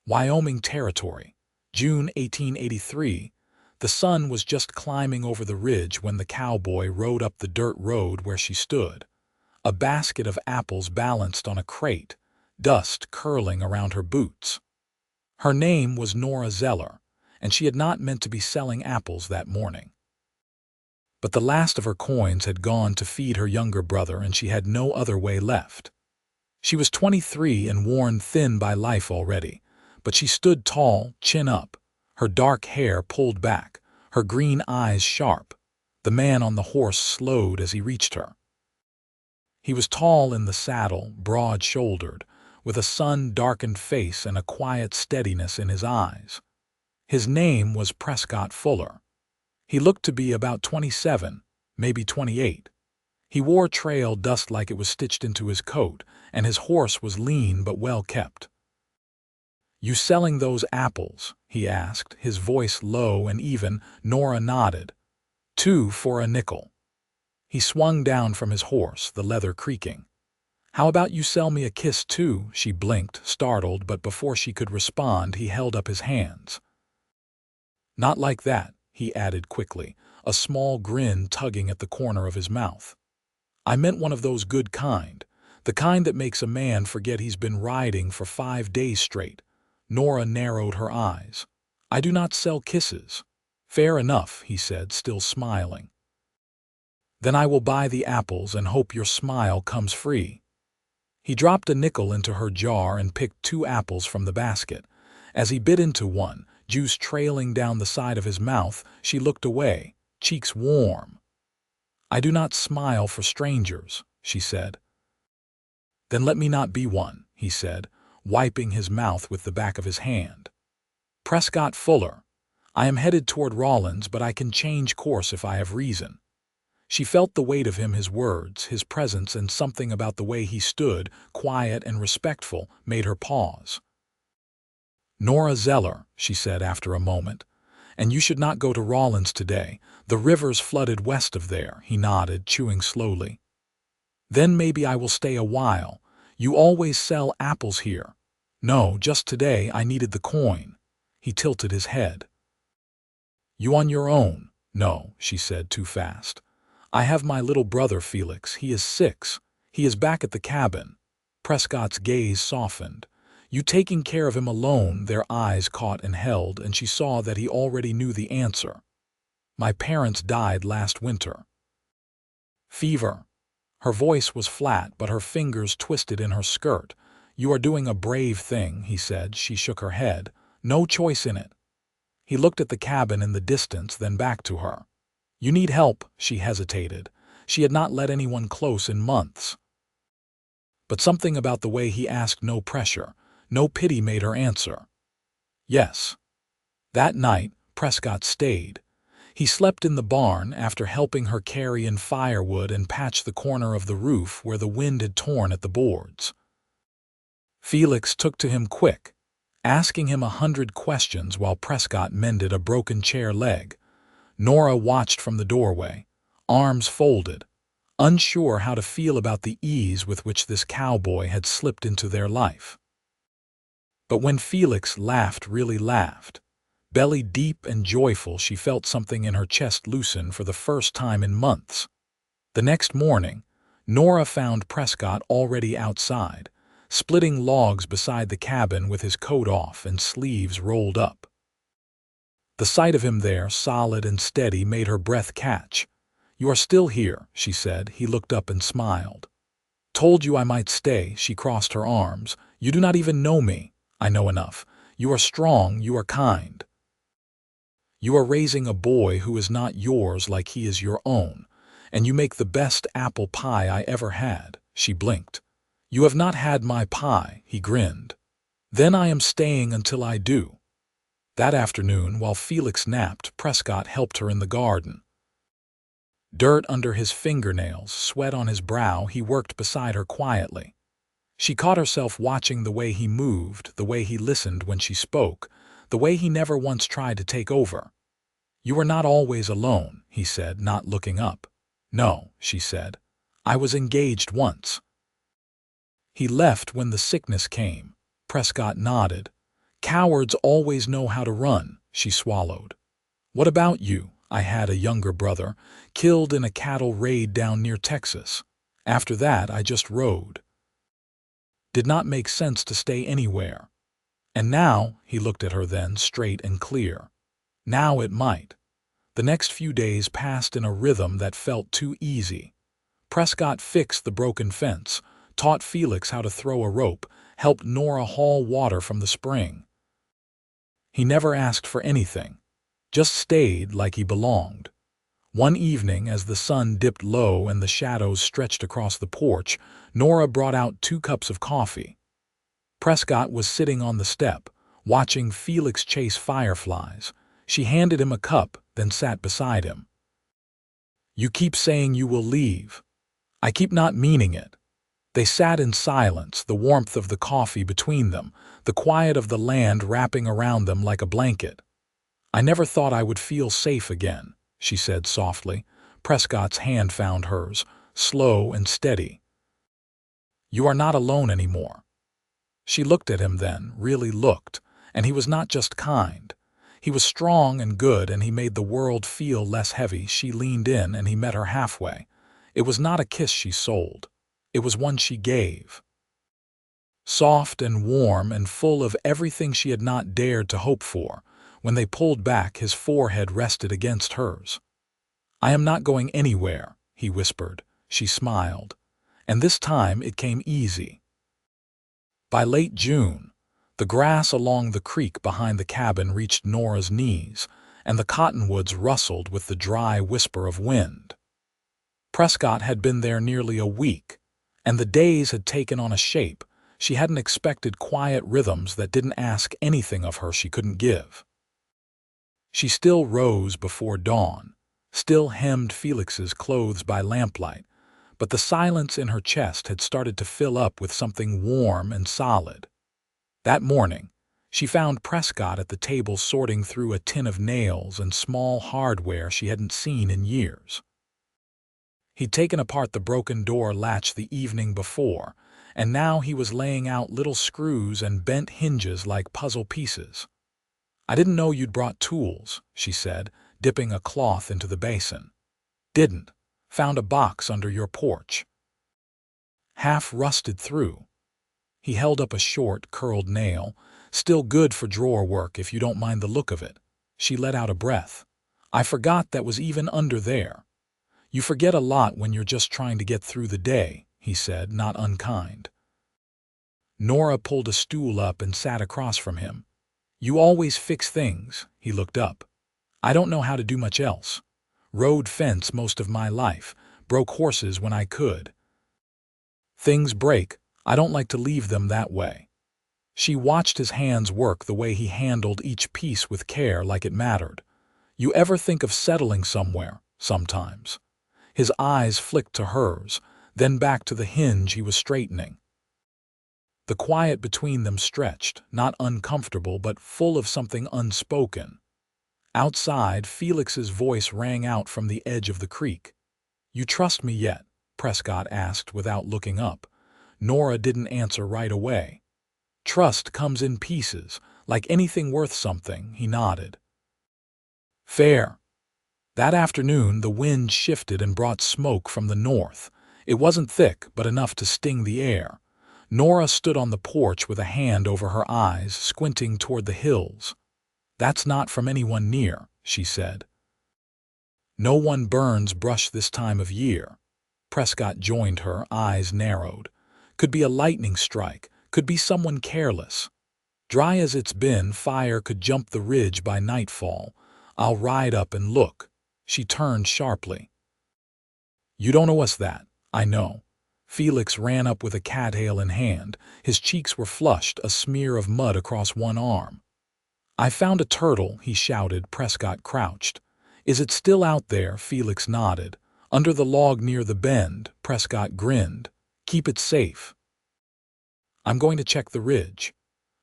Wyoming Territory, June 1883. The sun was just climbing over the ridge when the cowboy rode up the dirt road where she stood. A basket of apples balanced on a crate, dust curling around her boots. Her name was Nora Zeller, and she had not meant to be selling apples that morning. But the last of her coins had gone to feed her younger brother, and she had no other way left. She was 23 and worn thin by life already, but she stood tall, chin up, her dark hair pulled back, her green eyes sharp. The man on the horse slowed as he reached her. He was tall in the saddle, broad-shouldered, with a sun-darkened face and a quiet steadiness in his eyes. His name was Prescott Fuller. He looked to be about 27, maybe 28. He wore trail dust like it was stitched into his coat, and his horse was lean but well kept. "You selling those apples?" he asked, his voice low and even. Nora nodded. "2 for a nickel." He swung down from his horse, the leather creaking. "How about you sell me a kiss too?" She blinked, startled, but before she could respond, he held up his hands. "Not like that," he added quickly, a small grin tugging at the corner of his mouth. "I meant one of those good kind, the kind that makes a man forget he's been riding for 5 days straight." Nora narrowed her eyes. "I do not sell kisses." "Fair enough," he said, still smiling. "Then I will buy the apples and hope your smile comes free." He dropped a nickel into her jar and picked 2 apples from the basket. As he bit into one, juice trailing down the side of his mouth, she looked away, cheeks warm. "I do not smile for strangers," she said. "Then let me not be one," he said, wiping his mouth with the back of his hand. "Prescott Fuller. I am headed toward Rawlins, but I can change course if I have reason." She felt the weight of him, his words, his presence, and something about the way he stood, quiet and respectful, made her pause. "Nora Zeller," she said after a moment, "and you should not go to Rawlins today. The river's flooded west of there." He nodded, chewing slowly. "Then maybe I will stay a while. You always sell apples here." "No, just today I needed the coin." He tilted his head. "You on your own?" "No," she said too fast. "I have my little brother Felix. He is 6. He is back at the cabin." Prescott's gaze softened. "You taking care of him alone?" Their eyes caught and held, and she saw that he already knew the answer. "My parents died last winter." "Fever." Her voice was flat, but her fingers twisted in her skirt. "You are doing a brave thing," he said. She shook her head. "No choice in it." He looked at the cabin in the distance, then back to her. "You need help," she hesitated. She had not let anyone close in months. But something about the way he asked, no pressure, no pity, made her answer. "Yes." That night, Prescott stayed. He slept in the barn after helping her carry in firewood and patch the corner of the roof where the wind had torn at the boards. Felix took to him quick, asking him 100 questions while Prescott mended a broken chair leg. Nora watched from the doorway, arms folded, unsure how to feel about the ease with which this cowboy had slipped into their life. But when Felix laughed, really laughed, belly deep and joyful, she felt something in her chest loosen for the first time in months. The next morning, Nora found Prescott already outside, splitting logs beside the cabin with his coat off and sleeves rolled up. The sight of him there, solid and steady, made her breath catch. "You are still here," she said. He looked up and smiled. "Told you I might stay." She crossed her arms. "You do not even know me." "I know enough. You are strong, you are kind. You are raising a boy who is not yours like he is your own, and you make the best apple pie I ever had." She blinked. "You have not had my pie," he grinned. "Then I am staying until I do." That afternoon, while Felix napped, Prescott helped her in the garden. Dirt under his fingernails, sweat on his brow, he worked beside her quietly. She caught herself watching the way he moved, the way he listened when she spoke, the way he never once tried to take over. "You are not always alone," he said, not looking up. "No," she said. "I was engaged once." "He left when the sickness came." Prescott nodded. Cowards always know how to run, she swallowed. What about you? I had a younger brother, killed in a cattle raid down near Texas. After that, I just rode. Did not make sense to stay anywhere. And now, he looked at her then, straight and clear. Now it might. The next few days passed in a rhythm that felt too easy. Prescott fixed the broken fence, taught Felix how to throw a rope, helped Nora haul water from the spring. He never asked for anything, just stayed like he belonged. One evening, as the sun dipped low and the shadows stretched across the porch, Nora brought out 2 cups of coffee. Prescott was sitting on the step, watching Felix chase fireflies. She handed him a cup, then sat beside him. You keep saying you will leave. I keep not meaning it. They sat in silence, the warmth of the coffee between them, the quiet of the land wrapping around them like a blanket. I never thought I would feel safe again, she said softly. Prescott's hand found hers, slow and steady. You are not alone anymore. She looked at him then, really looked, and he was not just kind. He was strong and good, and he made the world feel less heavy. She leaned in, and he met her halfway. It was not a kiss she sold. It was one she gave. Soft and warm and full of everything she had not dared to hope for. When they pulled back, his forehead rested against hers. I am not going anywhere, he whispered. She smiled. And this time it came easy. By late June, the grass along the creek behind the cabin reached Nora's knees, and the cottonwoods rustled with the dry whisper of wind. Prescott had been there nearly a week, and the days had taken on a shape. She hadn't expected quiet rhythms that didn't ask anything of her she couldn't give. She still rose before dawn, still hemmed Felix's clothes by lamplight, but the silence in her chest had started to fill up with something warm and solid. That morning, she found Prescott at the table sorting through a tin of nails and small hardware she hadn't seen in years. He'd taken apart the broken door latch the evening before, and now he was laying out little screws and bent hinges like puzzle pieces. I didn't know you'd brought tools, she said, dipping a cloth into the basin. Didn't. Found a box under your porch. Half rusted through. He held up a short, curled nail, still good for drawer work if you don't mind the look of it. She let out a breath. I forgot that was even under there. You forget a lot when you're just trying to get through the day, he said, not unkind. Nora pulled a stool up and sat across from him. You always fix things, he looked up. I don't know how to do much else. Rode fence most of my life, broke horses when I could. Things break, I don't like to leave them that way. She watched his hands work, the way he handled each piece with care like it mattered. You ever think of settling somewhere, sometimes? His eyes flicked to hers, then back to the hinge he was straightening. The quiet between them stretched, not uncomfortable but full of something unspoken. Outside, Felix's voice rang out from the edge of the creek. You trust me yet? Prescott asked without looking up. Nora didn't answer right away. Trust comes in pieces, like anything worth something, he nodded. Fair. That afternoon, the wind shifted and brought smoke from the north. It wasn't thick, but enough to sting the air. Nora stood on the porch with a hand over her eyes, squinting toward the hills. That's not from anyone near, she said. No one burns brush this time of year. Prescott joined her, eyes narrowed. Could be a lightning strike, could be someone careless. Dry as it's been, fire could jump the ridge by nightfall. I'll ride up and look. She turned sharply. You don't owe us that, I know. Felix ran up with a cattail in hand. His cheeks were flushed, a smear of mud across one arm. I found a turtle, he shouted. Prescott crouched. Is it still out there? Felix nodded. Under the log near the bend. Prescott grinned. Keep it safe. I'm going to check the ridge.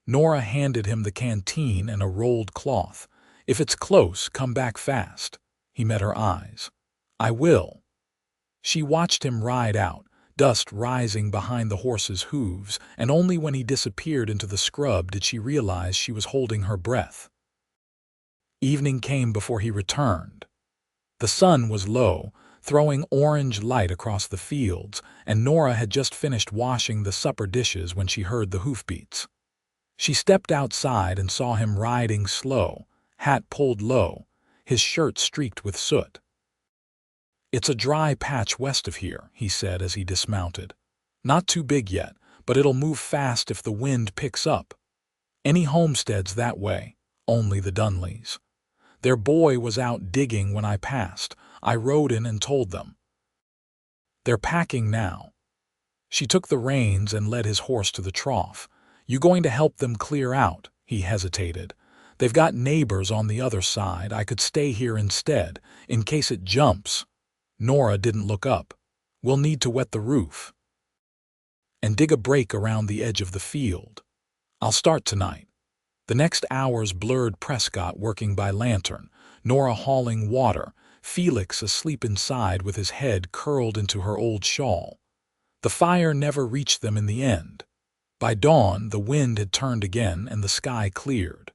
Nora handed him the canteen and a rolled cloth. If it's close, come back fast. He met her eyes. I will. She watched him ride out, dust rising behind the horse's hooves, and only when he disappeared into the scrub did she realize she was holding her breath. Evening came before he returned. The sun was low, throwing orange light across the fields, and Nora had just finished washing the supper dishes when she heard the hoofbeats. She stepped outside and saw him riding slow, hat pulled low, his shirt streaked with soot. "It's a dry patch west of here," he said as he dismounted. "Not too big yet, but it'll move fast if the wind picks up. Any homesteads that way? Only the Dunleys. Their boy was out digging when I passed. I rode in and told them. They're packing now." She took the reins and led his horse to the trough. "You going to help them clear out?" He hesitated. "They've got neighbors on the other side. I could stay here instead, in case it jumps." Nora didn't look up. "We'll need to wet the roof and dig a break around the edge of the field. I'll start tonight." The next hours blurred Prescott working by lantern, Nora hauling water, Felix asleep inside with his head curled into her old shawl. The fire never reached them in the end. By dawn, the wind had turned again and the sky cleared.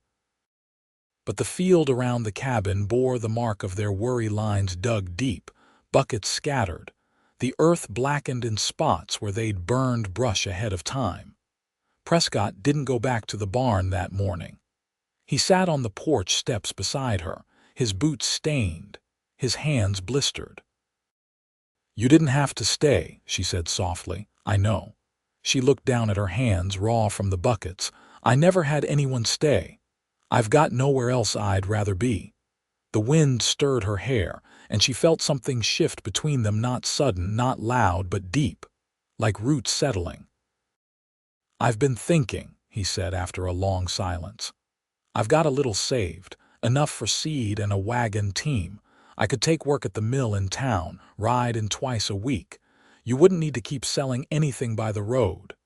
But the field around the cabin bore the mark of their worry lines dug deep, buckets scattered, the earth blackened in spots where they'd burned brush ahead of time. Prescott didn't go back to the barn that morning. He sat on the porch steps beside her, his boots stained, his hands blistered. "You didn't have to stay," she said softly. "I know." She looked down at her hands, raw from the buckets. "I never had anyone stay. I've got nowhere else I'd rather be." The wind stirred her hair, and she felt something shift between them, not sudden, not loud, but deep, like roots settling. "I've been thinking," he said after a long silence. "I've got a little saved, enough for seed and a wagon team. I could take work at the mill in town, ride in twice a week. You wouldn't need to keep selling anything by the road."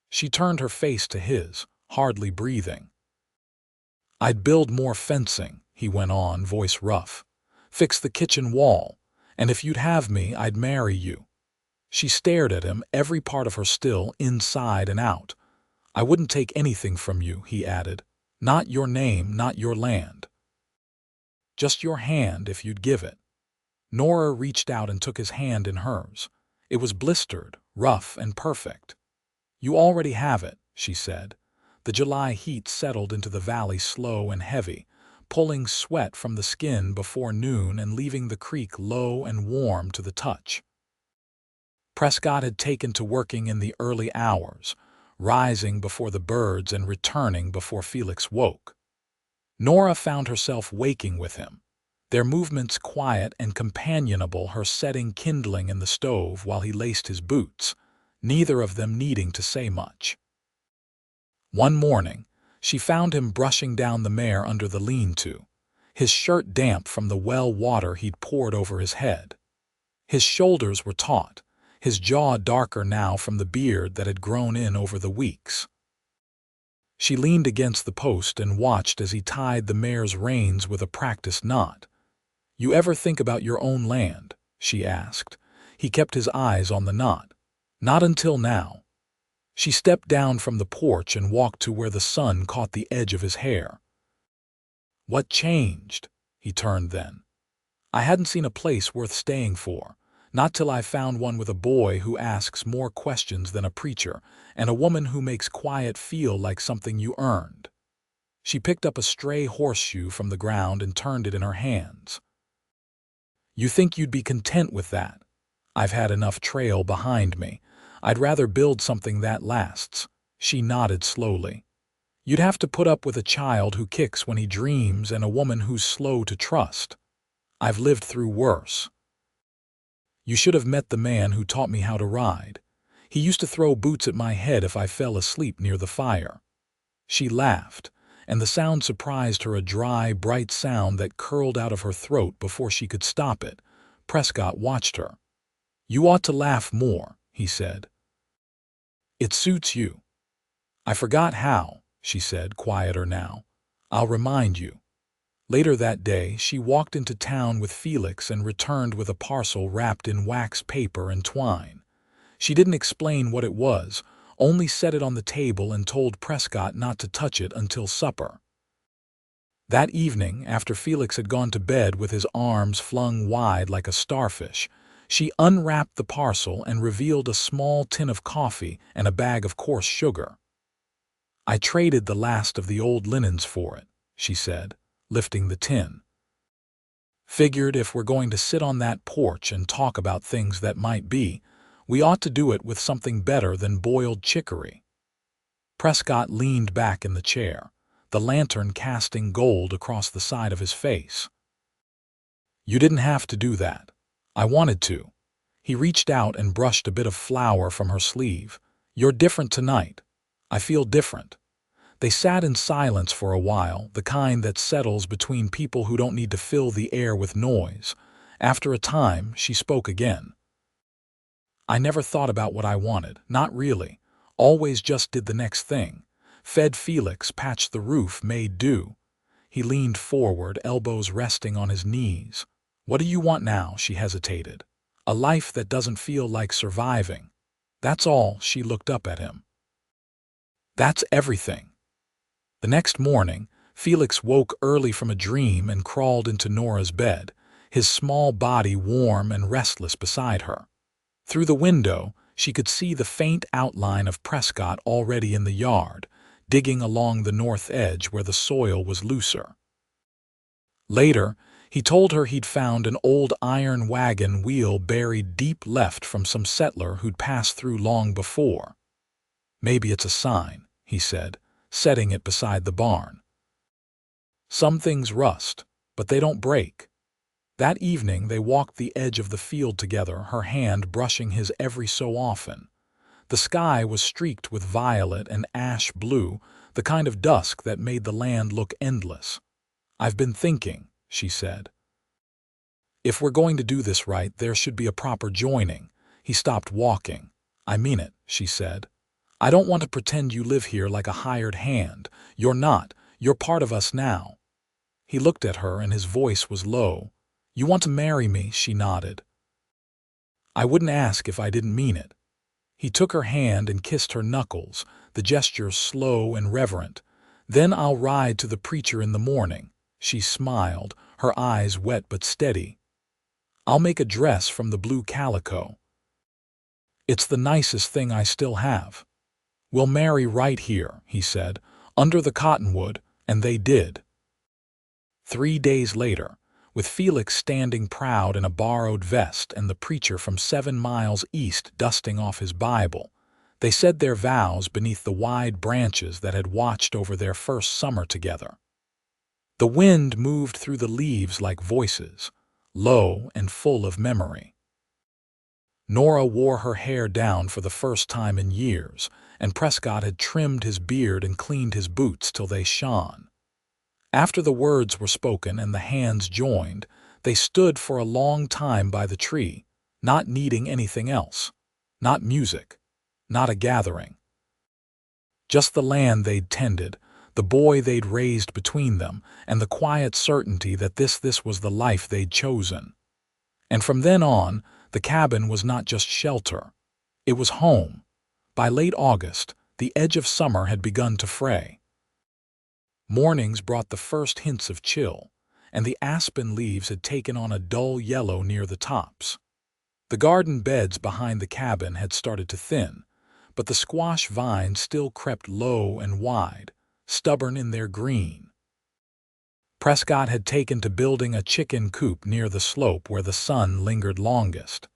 She turned her face to his, hardly breathing. "I'd build more fencing," he went on, voice rough. "Fix the kitchen wall, and if you'd have me, I'd marry you." She stared at him, every part of her still, inside and out. "I wouldn't take anything from you," he added. "Not your name, not your land. Just your hand if you'd give it." Nora reached out and took his hand in hers. It was blistered, rough, and perfect. "You already have it," she said. The July heat settled into the valley slow and heavy, pulling sweat from the skin before noon and leaving the creek low and warm to the touch. Prescott had taken to working in the early hours, rising before the birds and returning before Felix woke. Nora found herself waking with him, their movements quiet and companionable, her setting kindling in the stove while he laced his boots, neither of them needing to say much. One morning, she found him brushing down the mare under the lean-to, his shirt damp from the well water he'd poured over his head. His shoulders were taut, his jaw darker now from the beard that had grown in over the weeks. She leaned against the post and watched as he tied the mare's reins with a practiced knot. "You ever think about your own land?" she asked. He kept his eyes on the knot. "Not until now." She stepped down from the porch and walked to where the sun caught the edge of his hair. "What changed?" He turned then. "I hadn't seen a place worth staying for. Not till I found one with a boy who asks more questions than a preacher, and a woman who makes quiet feel like something you earned." She picked up a stray horseshoe from the ground and turned it in her hands. "You think you'd be content with that?" "I've had enough trail behind me. I'd rather build something that lasts." She nodded slowly. "You'd have to put up with a child who kicks when he dreams and a woman who's slow to trust. I've lived through worse. You should have met the man who taught me how to ride. He used to throw boots at my head if I fell asleep near the fire." She laughed, and the sound surprised her, a dry, bright sound that curled out of her throat before she could stop it. Prescott watched her. "You ought to laugh more," he said. "It suits you." "I forgot how," she said, quieter now. "I'll remind you." Later that day, she walked into town with Felix and returned with a parcel wrapped in wax paper and twine. She didn't explain what it was, only set it on the table and told Prescott not to touch it until supper. That evening, after Felix had gone to bed with his arms flung wide like a starfish, she unwrapped the parcel and revealed a small tin of coffee and a bag of coarse sugar. "I traded the last of the old linens for it," she said, lifting the tin. "Figured if we're going to sit on that porch and talk about things that might be, we ought to do it with something better than boiled chicory." Prescott leaned back in the chair, the lantern casting gold across the side of his face. "You didn't have to do that. I wanted to." He reached out and brushed a bit of flour from her sleeve. "You're different tonight. I feel different." They sat in silence for a while, the kind that settles between people who don't need to fill the air with noise. After a time, she spoke again. "I never thought about what I wanted, not really. Always just did the next thing. Fed Felix, patched the roof, made do." He leaned forward, elbows resting on his knees. "What do you want now?" She hesitated. "A life that doesn't feel like surviving." "That's all." She looked up at him. "That's everything." The next morning, Felix woke early from a dream and crawled into Nora's bed, his small body warm and restless beside her. Through the window, she could see the faint outline of Prescott already in the yard, digging along the north edge where the soil was looser. Later, he told her he'd found an old iron wagon wheel buried deep left from some settler who'd passed through long before. "Maybe it's a sign," he said, setting it beside the barn. "Some things rust, but they don't break." That evening they walked the edge of the field together, her hand brushing his every so often. The sky was streaked with violet and ash blue, the kind of dusk that made the land look endless. "I've been thinking," she said. "If we're going to do this right, there should be a proper joining." He stopped walking. "I mean it," she said. "I don't want to pretend you live here like a hired hand. You're not. You're part of us now." He looked at her and his voice was low. "You want to marry me?" She nodded. "I wouldn't ask if I didn't mean it." He took her hand and kissed her knuckles, the gesture slow and reverent. "Then I'll ride to the preacher in the morning." She smiled, her eyes wet but steady. "I'll make a dress from the blue calico. It's the nicest thing I still have." "We'll marry right here," he said, "under the cottonwood," and they did. 3 days later, with Felix standing proud in a borrowed vest and the preacher from 7 miles east dusting off his Bible, they said their vows beneath the wide branches that had watched over their first summer together. The wind moved through the leaves like voices, low and full of memory. Nora wore her hair down for the first time in years, and Prescott had trimmed his beard and cleaned his boots till they shone. After the words were spoken and the hands joined, they stood for a long time by the tree, not needing anything else. Not music, not a gathering. Just the land they'd tended, the boy they'd raised between them, and the quiet certainty that this was the life they'd chosen. And from then on, the cabin was not just shelter. It was home. By late August, the edge of summer had begun to fray. Mornings brought the first hints of chill, and the aspen leaves had taken on a dull yellow near the tops. The garden beds behind the cabin had started to thin, but the squash vines still crept low and wide, stubborn in their green. Prescott had taken to building a chicken coop near the slope where the sun lingered longest.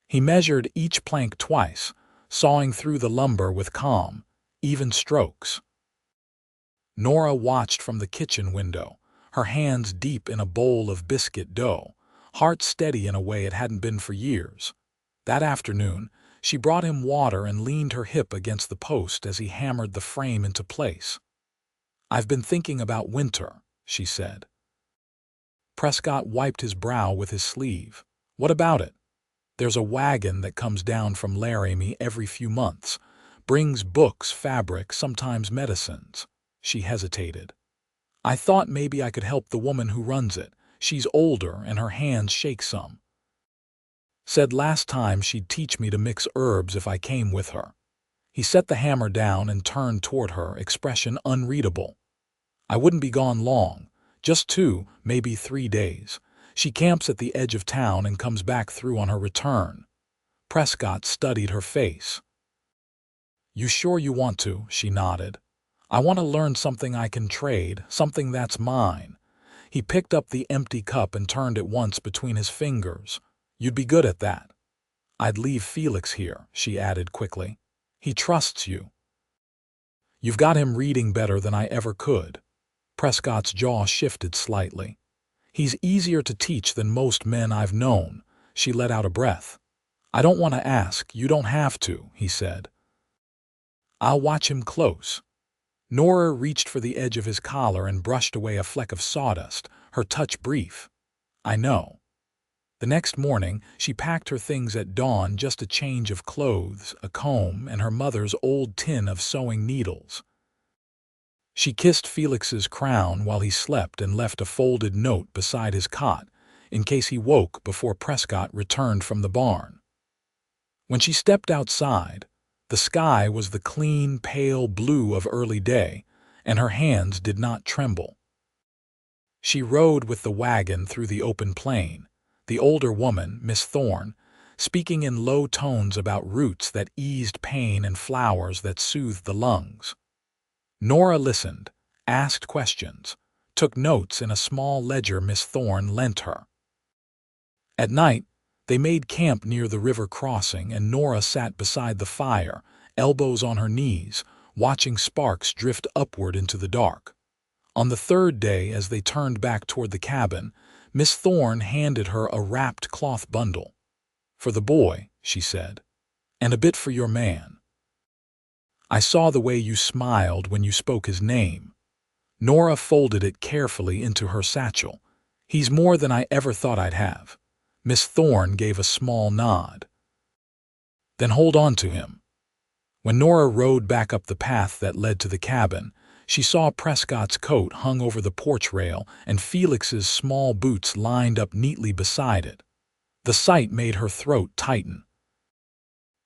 He measured each plank twice, sawing through the lumber with calm, even strokes. Nora watched from the kitchen window, her hands deep in a bowl of biscuit dough, heart steady in a way it hadn't been for years. That afternoon, she brought him water and leaned her hip against the post as he hammered the frame into place. "I've been thinking about winter," she said. Prescott wiped his brow with his sleeve. "What about it?" "There's a wagon that comes down from Laramie every few months, brings books, fabric, sometimes medicines." She hesitated. "I thought maybe I could help the woman who runs it. She's older and her hands shake some." Said last time she'd teach me to mix herbs if I came with her. He set the hammer down and turned toward her, expression unreadable. I wouldn't be gone long, just 2, maybe 3 days. She camps at the edge of town and comes back through on her return. Prescott studied her face. You sure you want to? She nodded. I want to learn something I can trade, something that's mine. He picked up the empty cup and turned it once between his fingers. You'd be good at that. I'd leave Felix here, she added quickly. He trusts you. You've got him reading better than I ever could. Prescott's jaw shifted slightly. He's easier to teach than most men I've known. She let out a breath. I don't want to ask, you don't have to, he said. I'll watch him close. Nora reached for the edge of his collar and brushed away a fleck of sawdust, her touch brief. I know. The next morning, she packed her things at dawn, just a change of clothes, a comb, and her mother's old tin of sewing needles. She kissed Felix's crown while he slept and left a folded note beside his cot, in case he woke before Prescott returned from the barn. When she stepped outside, the sky was the clean, pale blue of early day, and her hands did not tremble. She rode with the wagon through the open plain, the older woman, Miss Thorne, speaking in low tones about roots that eased pain and flowers that soothed the lungs. Nora listened, asked questions, took notes in a small ledger Miss Thorne lent her. At night, they made camp near the river crossing, and Nora sat beside the fire, elbows on her knees, watching sparks drift upward into the dark. On the third day, as they turned back toward the cabin, Miss Thorne handed her a wrapped cloth bundle. For the boy, she said, and a bit for your man. I saw the way you smiled when you spoke his name. Nora folded it carefully into her satchel. He's more than I ever thought I'd have. Miss Thorne gave a small nod. Then hold on to him. When Nora rode back up the path that led to the cabin, she saw Prescott's coat hung over the porch rail and Felix's small boots lined up neatly beside it. The sight made her throat tighten.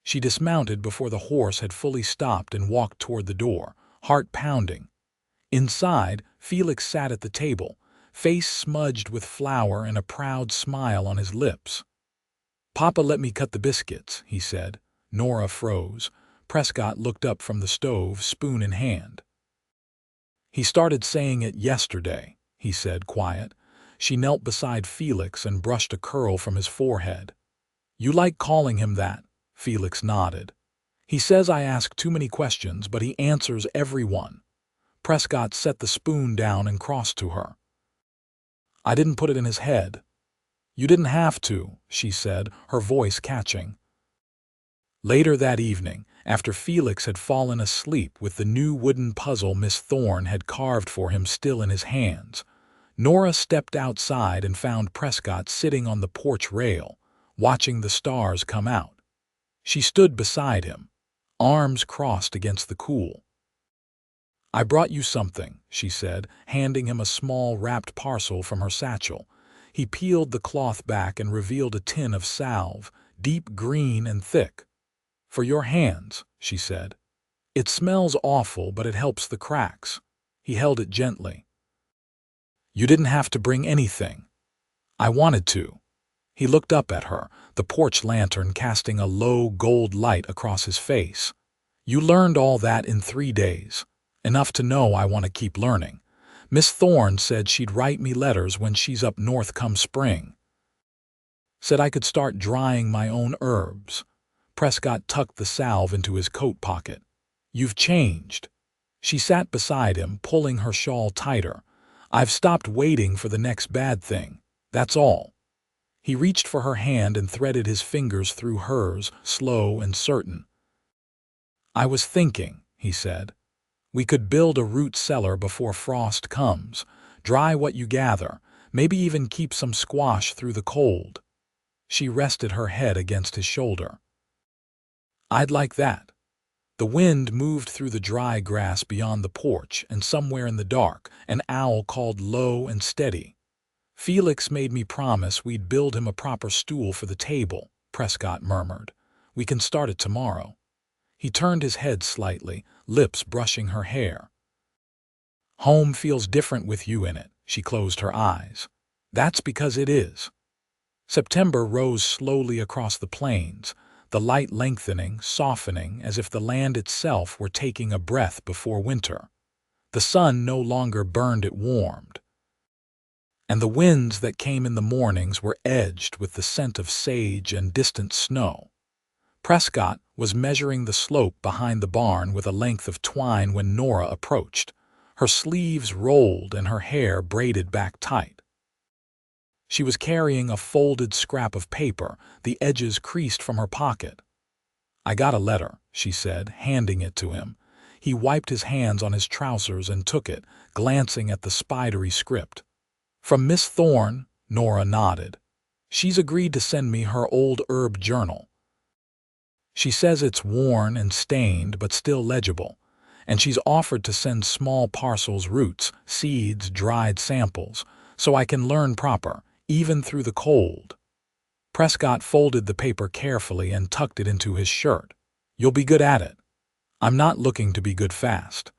She dismounted before the horse had fully stopped and walked toward the door, heart pounding. Inside, Felix sat at the table, face smudged with flour and a proud smile on his lips. Papa let me cut the biscuits, he said. Nora froze. Prescott looked up from the stove, spoon in hand. He started saying it yesterday, he said, quiet. She knelt beside Felix and brushed a curl from his forehead. You like calling him that? Felix nodded. He says I ask too many questions, but he answers every one. Prescott set the spoon down and crossed to her. I didn't put it in his head. You didn't have to, she said, her voice catching. Later that evening, after Felix had fallen asleep with the new wooden puzzle Miss Thorne had carved for him still in his hands, Nora stepped outside and found Prescott sitting on the porch rail, watching the stars come out. She stood beside him, arms crossed against the cool. I brought you something, she said, handing him a small wrapped parcel from her satchel. He peeled the cloth back and revealed a tin of salve, deep green and thick. For your hands, she said. It smells awful, but it helps the cracks. He held it gently. You didn't have to bring anything. I wanted to. He looked up at her, the porch lantern casting a low gold light across his face. You learned all that in 3 days. Enough to know I want to keep learning. Miss Thorne said she'd write me letters when she's up north come spring. Said I could start drying my own herbs. Prescott tucked the salve into his coat pocket. You've changed. She sat beside him, pulling her shawl tighter. I've stopped waiting for the next bad thing. That's all. He reached for her hand and threaded his fingers through hers, slow and certain. I was thinking, he said. We could build a root cellar before frost comes, dry what you gather, maybe even keep some squash through the cold. She rested her head against his shoulder. I'd like that. The wind moved through the dry grass beyond the porch, and somewhere in the dark, an owl called low and steady. Felix made me promise we'd build him a proper stool for the table, Prescott murmured. "We can start it tomorrow." He turned his head slightly, lips brushing her hair. "Home feels different with you in it." She closed her eyes. "That's because it is." September rose slowly across the plains, the light lengthening, softening, as if the land itself were taking a breath before winter. The sun no longer burned, it warmed. And the winds that came in the mornings were edged with the scent of sage and distant snow. Prescott was measuring the slope behind the barn with a length of twine when Nora approached, her sleeves rolled and her hair braided back tight. She was carrying a folded scrap of paper, the edges creased from her pocket. "I got a letter," she said, handing it to him. He wiped his hands on his trousers and took it, glancing at the spidery script. "From Miss Thorne," Nora nodded. "She's agreed to send me her old herb journal. She says it's worn and stained but still legible, and she's offered to send small parcels, roots, seeds, dried samples, so I can learn proper, even through the cold." Prescott folded the paper carefully and tucked it into his shirt. "You'll be good at it. I'm not looking to be good fast.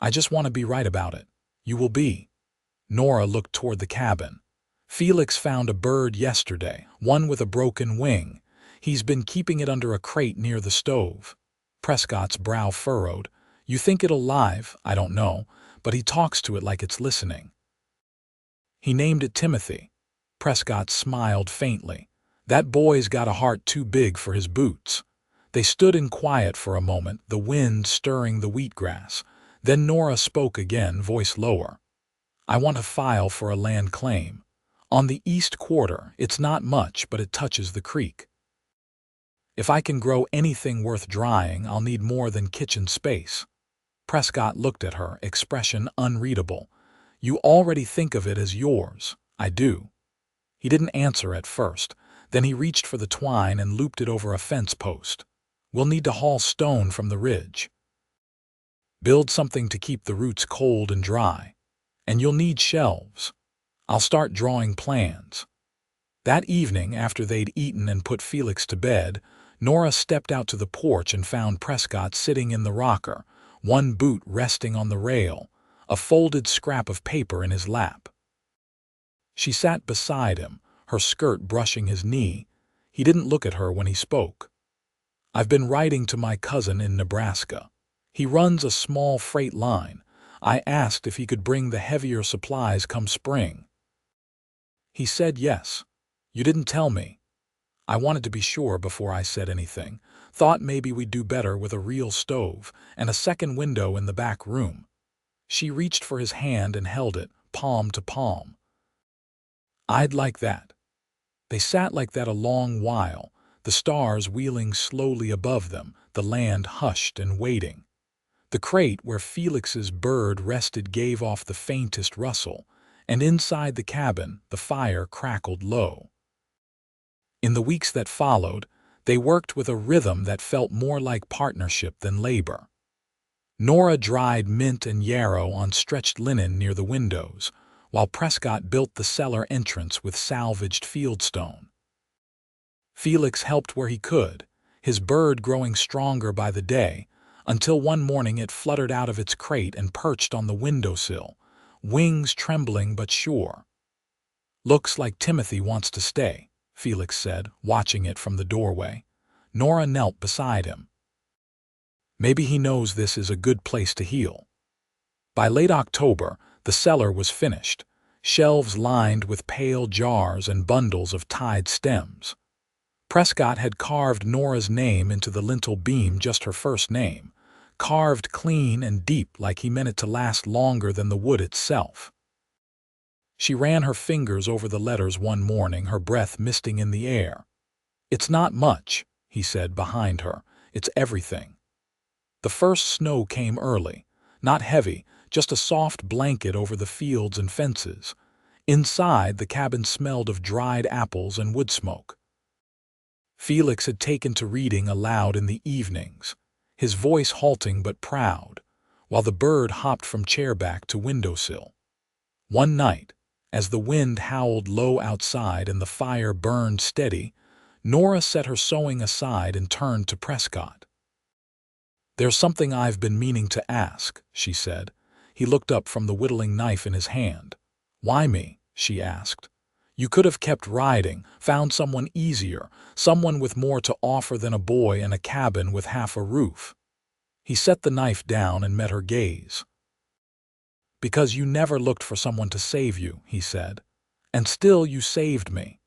I just want to be right about it." "You will be." Nora looked toward the cabin. "Felix found a bird yesterday, one with a broken wing. He's been keeping it under a crate near the stove." Prescott's brow furrowed. "You think it'll live? I don't know, but he talks to it like it's listening." "He named it Timothy." Prescott smiled faintly. "That boy's got a heart too big for his boots." They stood in quiet for a moment, the wind stirring the wheatgrass. Then Nora spoke again, voice lower. "I want to file for a land claim. On the east quarter, it's not much, but it touches the creek. If I can grow anything worth drying, I'll need more than kitchen space." Prescott looked at her, expression unreadable. "You already think of it as yours." "I do." He didn't answer at first. Then he reached for the twine and looped it over a fence post. "We'll need to haul stone from the ridge. Build something to keep the roots cold and dry. And you'll need shelves. I'll start drawing plans." That evening, after they'd eaten and put Felix to bed, Nora stepped out to the porch and found Prescott sitting in the rocker, one boot resting on the rail, a folded scrap of paper in his lap. She sat beside him, her skirt brushing his knee. He didn't look at her when he spoke. "I've been writing to my cousin in Nebraska. He runs a small freight line. I asked if he could bring the heavier supplies come spring. He said yes. You didn't tell me. I wanted to be sure before I said anything. Thought maybe we'd do better with a real stove and a second window in the back room." She reached for his hand and held it, palm to palm. "I'd like that." They sat like that a long while, the stars wheeling slowly above them, the land hushed and waiting. The crate where Felix's bird rested gave off the faintest rustle, and inside the cabin the fire crackled low. In the weeks that followed, they worked with a rhythm that felt more like partnership than labor. Nora dried mint and yarrow on stretched linen near the windows, while Prescott built the cellar entrance with salvaged fieldstone. Felix helped where he could, his bird growing stronger by the day, until one morning it fluttered out of its crate and perched on the windowsill, wings trembling but sure. "Looks like Timothy wants to stay," Felix said, watching it from the doorway. Nora knelt beside him. "Maybe he knows this is a good place to heal." By late October, the cellar was finished, shelves lined with pale jars and bundles of tied stems. Prescott had carved Nora's name into the lintel beam, just her first name, carved clean and deep like he meant it to last longer than the wood itself. She ran her fingers over the letters one morning, her breath misting in the air. "It's not much," he said behind her. "It's everything." The first snow came early, not heavy, just a soft blanket over the fields and fences. Inside, the cabin smelled of dried apples and wood smoke. Felix had taken to reading aloud in the evenings, his voice halting but proud, while the bird hopped from chairback to windowsill. One night, as the wind howled low outside and the fire burned steady, Nora set her sewing aside and turned to Prescott. "There's something I've been meaning to ask," she said. He looked up from the whittling knife in his hand. "Why me?" she asked. "You could have kept riding, found someone easier, someone with more to offer than a boy and a cabin with half a roof." He set the knife down and met her gaze. "Because you never looked for someone to save you," he said. "And still you saved me."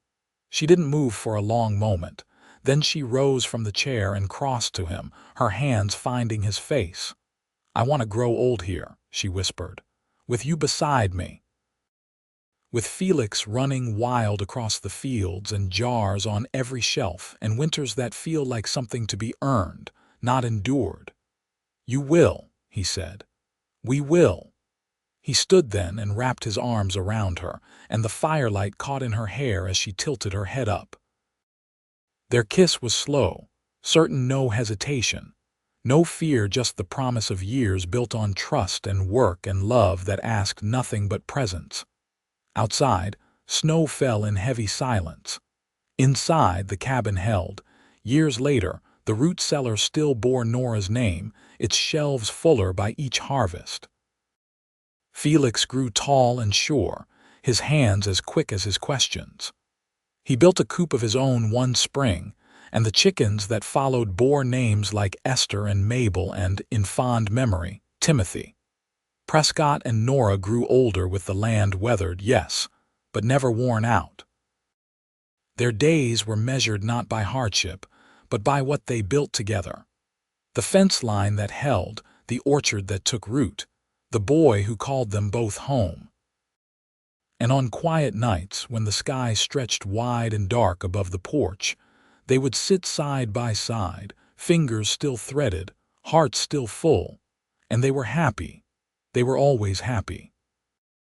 She didn't move for a long moment. Then she rose from the chair and crossed to him, her hands finding his face. "I want to grow old here," she whispered, "with you beside me." With Felix running wild across the fields and jars on every shelf and winters that feel like something to be earned, not endured. "You will," he said. "We will." He stood then and wrapped his arms around her, and the firelight caught in her hair as she tilted her head up. Their kiss was slow, certain, no hesitation. No fear, just the promise of years built on trust and work and love that asked nothing but presence. Outside, snow fell in heavy silence. Inside, the cabin held. Years later, the root cellar still bore Nora's name, its shelves fuller by each harvest. Felix grew tall and sure, his hands as quick as his questions. He built a coop of his own one spring, and the chickens that followed bore names like Esther and Mabel and, in fond memory, Timothy. Prescott and Nora grew older with the land weathered, yes, but never worn out. Their days were measured not by hardship, but by what they built together. The fence line that held, the orchard that took root, the boy who called them both home. And on quiet nights, when the sky stretched wide and dark above the porch, they would sit side by side, fingers still threaded, hearts still full, and they were happy. They were always happy.